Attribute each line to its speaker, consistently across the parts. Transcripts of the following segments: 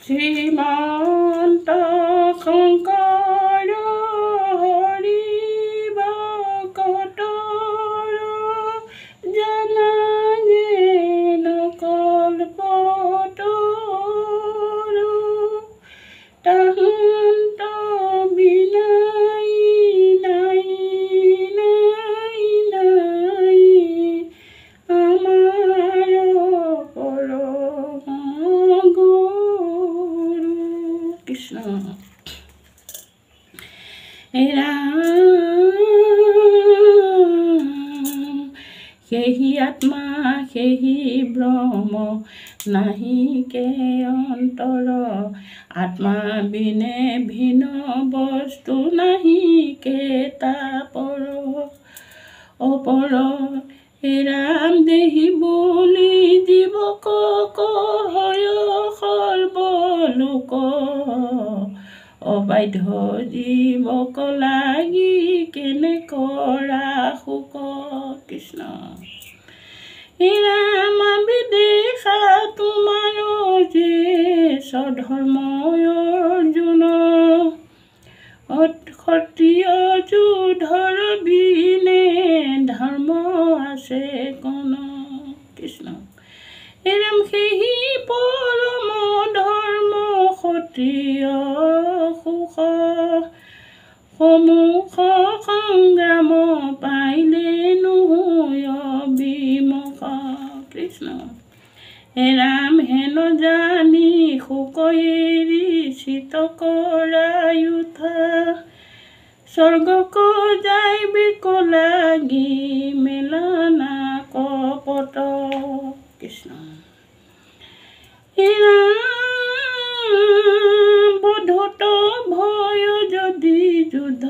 Speaker 1: শ্ৰীমন্ত শংকৰ হৰি ভকতৰ জানা যেন কল্পতৰু তাহান্ত বিনাই নাই নাই নাই আমাৰ পৰম গুৰু কৃষ্ণ ৰাম সেহি আত্মা সেহি ব্ৰহ্ম নাহিকে অন্তৰ আত্মা বিনে ভিন্ন বস্তু নাহিকে তাপৰ অপৰ ৰাম দেহি বুলি জীৱক কহয় সৰ্বলোক অবাধ্য জীৱক লাগি কেনে কৰা শোক কৃষ্ণ ৰাম বিদেশা তোমাৰ যে স্বধৰ্ময় অৰ্জুন ক্ষত্ৰিয় যুধৰ বিনে ধৰ্ম আছে কোন কৃষ্ণ ৰাম সেহি পৰম ধৰ্ম ক্ষত্ৰিয় সুখ সমুখ সংগ্ৰাম পাইলে নহয় বিমুখ কৃষ্ণ ৰাম হেন জানি শোক এৰি চিত কৰাই উঠা স্বৰ্গক যাই বিকলাগি মেলানা কপট কৃষ্ণ বধত ভয় যদি যুদ্ধ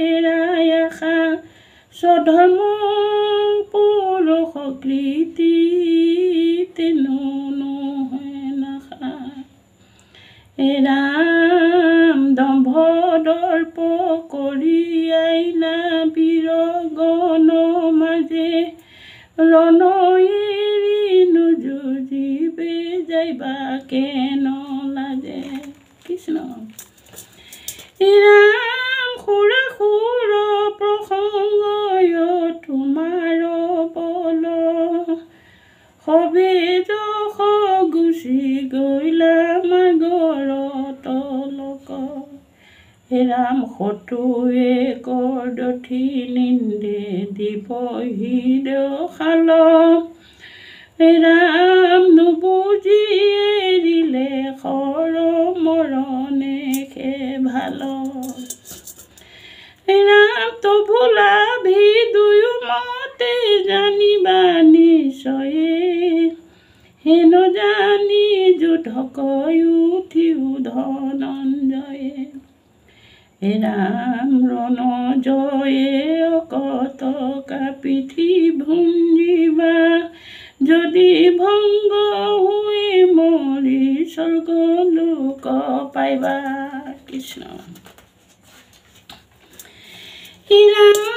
Speaker 1: এৰাই আশা স্বধৰ্ম পৌৰুষ কৃতি তেনো নহয় নাশা ৰাম দম্ভ দৰ্প কৰি আইলা বীৰ গণ মাজে ৰণ এৰি নুযুঁজিবে যাইবা কেন লাজে কৃষ্ণ ৰাম সুৰা সুৰ প্ৰসংগয় তোমাৰ বল সবে যশ গুচি গৈলা মাগৰ তলক ৰাম শত্ৰুৱে কৰদঠি নিন্দে দিব হৃদশাল ৰাম নুবুজি এৰিলে খৰ মৰণে খে ভাল ৰাম তবু লাভি দুয়ো মতে জানিবা নিশ্চয়ে হেন জানি যুদ্ধক উঠিও ধনঞ্জয়ে ৰাম ৰণ জয়ে কতকা পিঠি ভুঞ্জিবা যদি ভংগ হৈ মৰি স্বৰ্গ লোক পাইবা কৃষ্ণ ৰাম